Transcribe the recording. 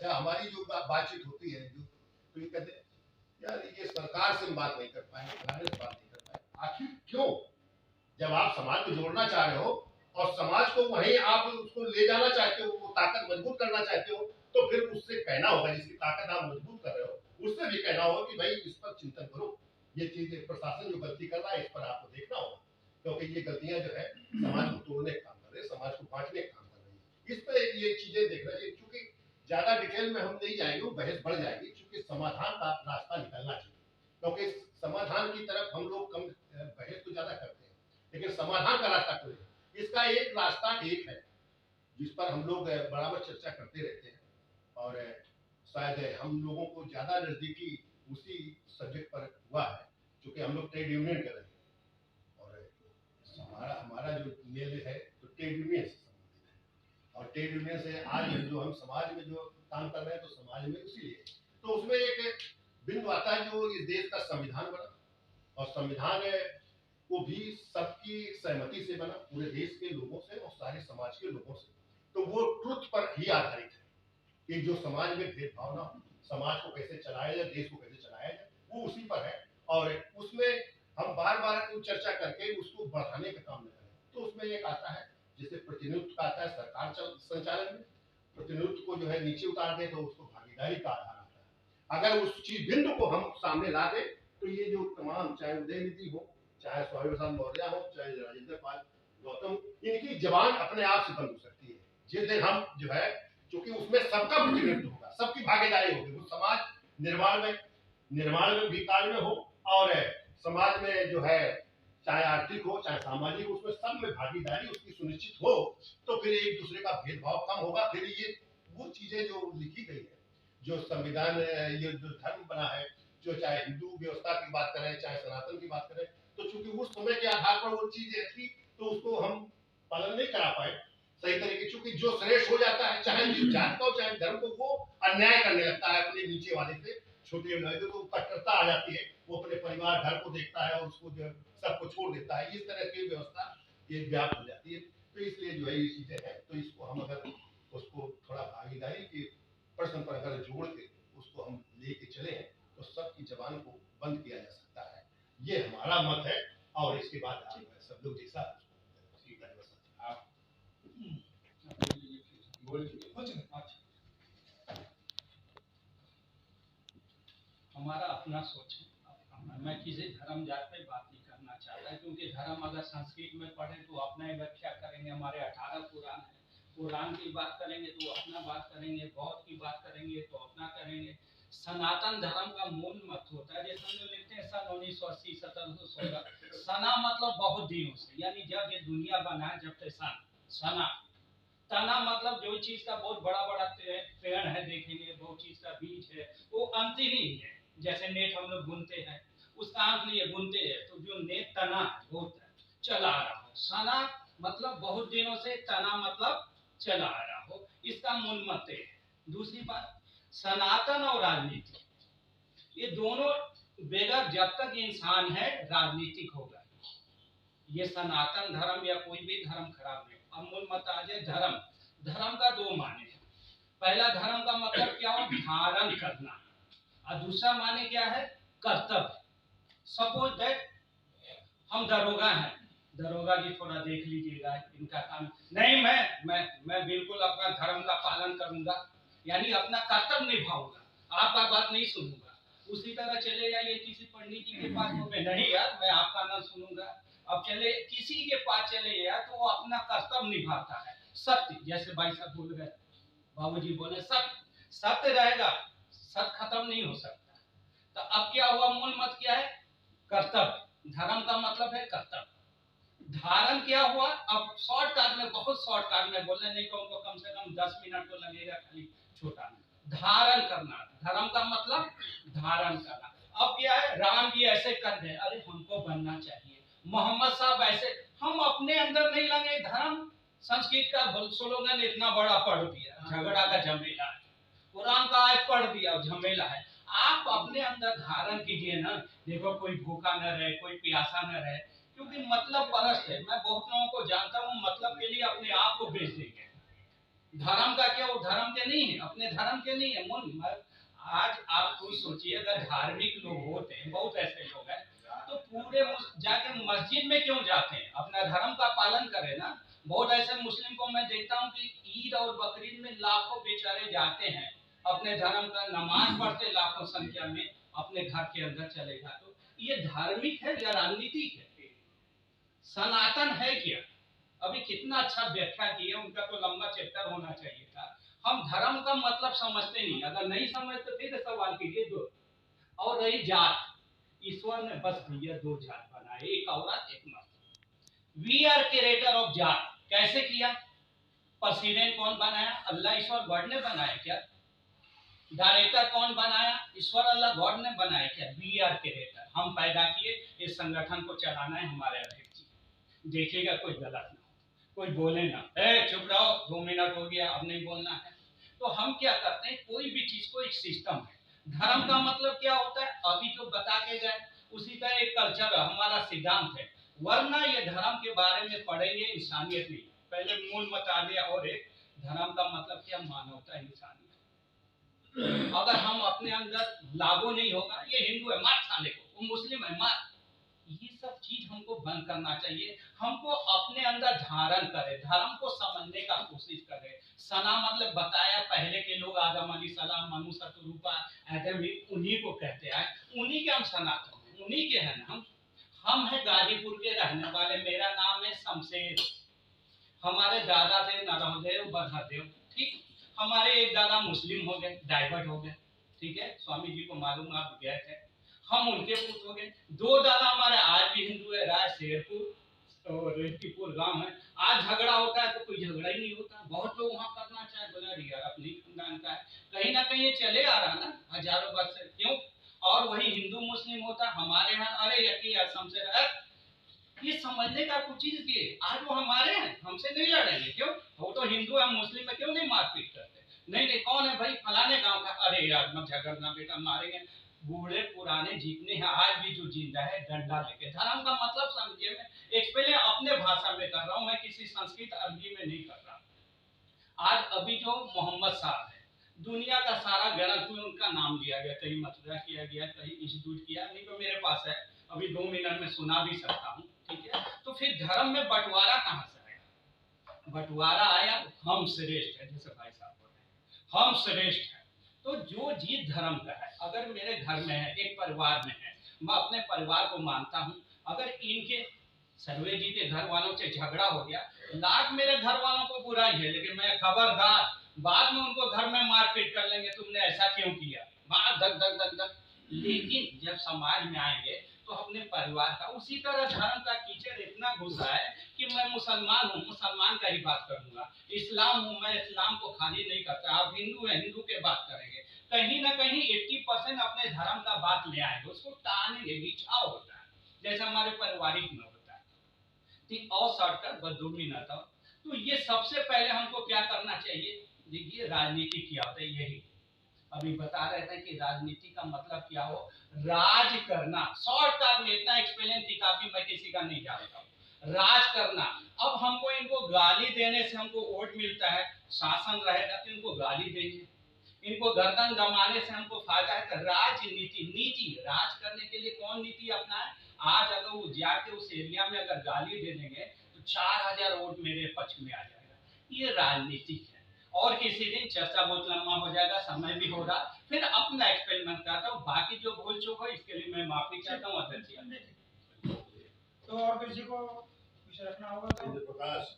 अच्छा हमारी जो बातचीत होती है जो, तो ये कहते हैं यार ये सरकार से हम बात नहीं कर पाए, फलाने से बात नहीं कर पाए। आखिर क्यों? जब आप समाज को जोड़ना चाह रहे हो और समाज को वहीं आप उसको ले जाना चाहते हो, वो ताकत मजबूत करना चाहते हो, तो फिर उससे कहना होगा, जिसकी ताकत आप मजबूत कर रहे हो उससे भी कहना होगा कि भाई इस पर चिंतन करो, ये चीज प्रशासन जो गलती कर रहा है इस पर आपको देखना होगा, क्योंकि ये गलतियां जो है समाज को तोड़ने का काम कर रहे हैं, समाज को बांटने का काम कर रही है। इस पर ये चीजें देखना चाहिए, क्योंकि ज्यादा डिटेल में हम नहीं जाएंगे, बहस बढ़ जाएगी, क्योंकि समाधान का रास्ता निकलना चाहिए, क्योंकि समाधान की तरफ हम लोग कम बहस तो ज्यादा करते हैं, लेकिन समाधान का रास्ता कोई नहीं। इसका एक रास्ता एक है जिस पर हम लोग बराबर चर्चा करते रहते हैं, और शायद हम लोगों को ज्यादा नजदीकी उसी सब्जेक्ट पर हुआ है, क्योंकि हम लोग ट्रेड यूनियन कर रहे हैं, और हमारा हमारा जो मेल है तो ट्रेड यूनियन से संबंधित है, और ट्रेड यूनियन से आज जो हम समाज में जो काम कर रहे हैं तो समाज में इसीलिए तो उसमें एक बिंदु आता है जो इस देश का संविधान बना, और संविधान को भी सबकी सहमति से बना, पूरे देश के लोगों से और सारे समाज के लोगों से, तो वो ट्रुथ पर ही आधारित है कि जो समाज में भेदभाव ना हो, समाज को कैसे चलाया जाए, देश को कैसे चलाया जाए, वो उसी पर है, और उसमें हम बार बार चर्चा करके उसको बढ़ाने का काम न करें। तो उसमें एक आता है जिसे प्रतिनिधित्व का आता है सरकार संचालन में, प्रतिनिधित्व को जो है नीचे उतार दे तो उसको भागीदारी का आधार आता है। अगर उस चीज बिंदु को हम सामने ला दें तो ये जो तमाम, चाहे उदयनिधि हो, चाहे स्वामी प्रसाद मौर्य हो, चाहे राजेंद्र पाल गौतम, इनकी जबान अपने आप से बंद हो सकती है जिस दिन हम जो है, क्योंकि उसमें सबका प्रतिनिधित्व होगा, सबकी भागीदारी होगी, वो समाज निर्माण में भी कार्य में हो, और समाज में जो है चाहे आर्थिक हो चाहे सामाजिक, उसमें सब में भागीदारी उसकी सुनिश्चित हो, तो फिर एक दूसरे का भेदभाव कम होगा। फिर ये वो चीजें जो लिखी गई है, जो संविधान, ये जो धर्म बना है, जो चाहे हिंदू व्यवस्था की बात करें चाहे सनातन की बात करें, तो चूंकि उस समय के आधार पर वो चीजें थी तो उसको हम पालन नहीं करा पाए सही तरीके, क्योंकि जो श्रेष्ठ हो जाता है चाहे जात का हो चाहे धर्म को, वो अन्याय करने लगता है अपने नीचे वाले से, छोटे वाले को कट्टरता आ जाती है, वो अपने परिवार घर को देखता है और उसको जो सबको छोड़ देता है, इस तरह की व्यवस्था ये व्याप्त हो जाती है। तो इसलिए जो है ये चीजें हैं, तो इसको हम अगर उसको थोड़ा भागीदारी के प्रश्न पर अगर जोड़ के उसको हम लेके चले तो सबकी जबान को बंद किया जा सकता है, ये हमारा मत है। और इसके बाद आप सब लोग जैसा आप हमारा अपना सोच है, मैं किसी धर्म जात पे बात नहीं करना चाहता, क्योंकि धर्म अगर संस्कृत में पढ़े तो अपना ही व्याख्या करेंगे, हमारे 18 पुराण है, पुराण की बात करेंगे तो अपना बात करेंगे, बौद्ध की बात करेंगे तो अपना करेंगे। सनातन धर्म का मूल मत होता है, जैसे हम लोग लिखते हैं सन 1980 1716, सना मतलब बहुत दिनों से, यानी जब ये दुनिया बना है जब से सन, सना, तना मतलब जो चीज का बहुत बड़ा बड़ा पेड़ है, देखेंगे बहुत चीज का बीज है, वो अंत ही नहीं है, जैसे नेट हम लोग बुनते हैं उसका अंत नहीं है, बुनते हैं तो जो नेट तना होता है चला आ रहा हो, सना मतलब बहुत दिनों से, तना मतलब चला आ रहा हो, इसका मूल मत है। दूसरी बात, सनातन और राजनीति ये दोनों बेगर जब तक इंसान है राजनीतिक होगा, ये सनातन धर्म या कोई भी धर्म खराब नहीं। अब मूल मत आ जाए धर्म, धर्म का दो माने हैं, पहला धर्म का मतलब क्या हो, धारण करना, और दूसरा माने क्या है, कर्तव्य। सपोज दैट हम दरोगा हैं, दरोगा जी थोड़ा देख लीजिएगा इनका काम नहीं, मैं बिल्कुल अपना धर्म का पालन करूंगा, यानी अपना कर्तव्य निभाऊंगा, आपका बात नहीं सुनूंगा। उसी तरह चले जाइए किसी पंडित जी के पास, तो मैं नहीं यार मैं आपका ना सुनूंगा। अब चले किसी के पास चले यार तो वो अपना कर्तव्य निभाता है, सत्य, जैसे भाई साहब बोल गए, बाबूजी बोले सत्य, सत्य रहेगा, सत्य खत्म नहीं हो सकता। तो अब क्या हुआ, मूल मत क्या है, कर्तव्य, धर्म का मतलब है कर्तव्य। धारण क्या हुआ, अब शॉर्टकट में, बहुत शॉर्टकट में बोलने नहीं तो उनको कम से कम 10 मिनट तो लगेगा, खाली छोटा धारण करना, धर्म का मतलब धारण करना। अब क्या है, राम जी ऐसे कर गए, अरे हमको बनना चाहिए, मोहम्मद साहब ऐसे, हम अपने अंदर नहीं लाएंगे धर्म। संस्कृत का स्लोगन इतना बड़ा पढ़ दिया, झगड़ा का झमेला है, कुरान का आयत पढ़ दिया झमेला है, आप अपने अंदर धारण कीजिए ना। देखो कोई भूखा न रहे, कोई प्यासा न रहे, क्योंकि मतलब परस्त है। मैं बहुत लोगों को जानता हूँ मतलब के लिए अपने आप को बेच देंगे, धर्म का क्या, वो धर्म के नहीं है, अपने धर्म के नहीं है। आज आप खुद सोचिए, अगर धार्मिक लोग होते हैं, बहुत ऐसे लोग हैं, तो पूरे जाके मस्जिद में क्यों जाते हैं, अपना धर्म का पालन करें ना। बहुत ऐसे मुस्लिम को मैं देखता हूँ कि ईद और बकरीद में लाखों बेचारे जाते हैं, अपने धर्म का नमाज पढ़ते लाखों संख्या में, अपने घर के अंदर चले जाते। तो ये धार्मिक है या राजनीतिक है, सनातन है क्या? अभी कितना अच्छा व्याख्या की है, उनका तो लंबा चैप्टर होना चाहिए था। हम धर्म का मतलब समझते नहीं, अगर नहीं समझते फिर सवाल कीजिए। दो और रही जात, ईश्वर ने बस भैया दो जात बनाए, एक औरत एक मर्द। वी आर क्रिएटर ऑफ जात, कैसे किया? प्रेसिडेंट कौन बनाया? अल्लाह ईश्वर गॉड ने बनाया क्या? डायरेक्टर कौन बनाया? ईश्वर अल्लाह गॉड ने बनाया क्या? वी आर क्रिएटर, हम पैदा किए, इस संगठन को चलाना है हमारे अध्यक्ष जी। देखिएगा कोई गलत ना हो, कोई बोले ना, ए चुप रहो 2 मिनट हो गया अब नहीं बोलना है। तो हम क्या करते हैं, कोई भी चीज को एक सिस्टम है। धर्म का मतलब क्या होता है, अभी जो बता के गए उसी का एक कल्चर हमारा सिद्धांत है। वरना ये धर्म के बारे में पढ़ेंगे इंसानियत नहीं, पहले मूल बता दिया। और एक धर्म का मतलब क्या, मानवता, इंसानियत। अगर हम अपने अंदर लागू नहीं होगा, ये हिंदू है मार साले को, वो मुस्लिम है मार, ये सब चीज हमको बंद करना चाहिए। हमको अपने अंदर धारण करें, धर्म को समझने का कोशिश करें। सना मतलब बताया, पहले के लोग आदम अलैहिस्सलाम, मनु शतरूपा, आदम, उन्हीं को कहते हैं, उन्हीं के हम सनातन, उन्हीं के हैं हम हैं गाजीपुर के रहने वाले। मेरा नाम है शमशेर, हमारे दादा थे नरहदेव बरहदेव, ठीक। हमारे एक दादा मुस्लिम हो गए, डाइवर्ट हो गए, ठीक है, स्वामी जी को मालूम, आप गए थे, हम उनके पुत्र हो गए। दो दादा हमारे आज भी हिंदू है, राय शेरपुर और रेतीपुर गांव है। आज झगड़ा होता है तो कोई झगड़ा ही नहीं होता, बहुत लोग वहां करना चाहे, बोला यार अपनी खानदान का है, कहीं ना कहीं ये चले आ रहा ना हजारों वर्ष से, क्यों? और वही हिंदू मुस्लिम होता हमारे यहाँ, अरे यकी असम से, ये समझने का कुछ चीज की, आज वो हमारे हैं, हमसे नहीं लड़ेंगे, क्यों? वो तो हिंदू है, मुस्लिम है, क्यों नहीं मारपीट करते? नहीं नहीं, कौन है भाई, फलाने गांव का, अरे यार मत झगड़ना बेटा, मारेंगे। बूढ़े पुराने जितने हैं आज भी जो जिंदा है, डंडा लेके। धर्म का मतलब समझिए, मैं एक पहले अपने भाषा में कर रहा हूँ, मैं किसी संस्कृत अरबी में नहीं कर रहा। आज अभी जो मोहम्मद साहब है, दुनिया का सारा ग्रंथ में उनका नाम लिया गया, कहीं मथुरा किया गया, कहीं इंस्टीट्यूट किया, नहीं तो मेरे पास है, अभी 2 मिनट में सुना भी सकता हूँ, ठीक है। तो फिर धर्म में बंटवारा कहाँ से आया? बंटवारा आया, हम श्रेष्ठ है, जैसे भाई साहब बोल रहे हैं, हम श्रेष्ठ है। तो जो जीत धर्म का है, अगर मेरे घर में है, एक परिवार में है, मैं अपने परिवार को मानता हूँ, अगर इनके सर्वे जी के घर वालों से झगड़ा हो गया, लाख मेरे घर वालों को बुराई है, लेकिन मैं खबरदार, बाद में उनको घर में मारपीट कर लेंगे, तुमने ऐसा क्यों किया, मार धक धक धक धक। लेकिन जब समाज में आएंगे तो अपने परिवार का, उसी तरह धर्म का कीचड़ इतना घुसा है कि मैं मुसलमान हूँ, मुसलमान का ही बात करूंगा, इस्लाम हूँ, मैं इस्लाम को खाली नहीं करता, आप हिंदू हैं, हिंदू के बात करेंगे। कहीं ना कहीं 80% अपने धर्म का बात ले आएंगे, उसको टालेंगे, बिछाव होता है, जैसे हमारे पारिवारिक में होता है। ठीक, और शॉर्टकट बस 2 मिनट और। तो ये सबसे पहले हमको क्या करना चाहिए, देखिए राजनीति क्या होता है, यही अभी बता रहे थे कि राजनीति का मतलब क्या हो, राज करना। शॉर्टकट में इतना एक्सप्लेन थी काफी, मैं किसी का नहीं जानता हूँ, राज करना। अब हमको इनको गाली देने से हमको वोट मिलता है, शासन रहेगा तो इनको गाली देंगे, इनको गर्दन दबाने से हमको फायदा है। तो राजनीति, नीति, राज करने के लिए कौन नीति अपनाए? आज अगर वो जाके उस एरिया में अगर गाली दे देंगे तो 4000 वोट मेरे पक्ष में आ जाएगा, ये राजनीति है। और किसी दिन चर्चा बहुत लंबा हो जाएगा, समय भी हो रहा, फिर अपना एक्सपेरिमेंट करता हूँ, बाकी जो भूल चूक हो इसके लिए मैं माफी चाहता हूँ अध्यक्ष। तो और किसी को कुछ रखना होगा तो प्रकाश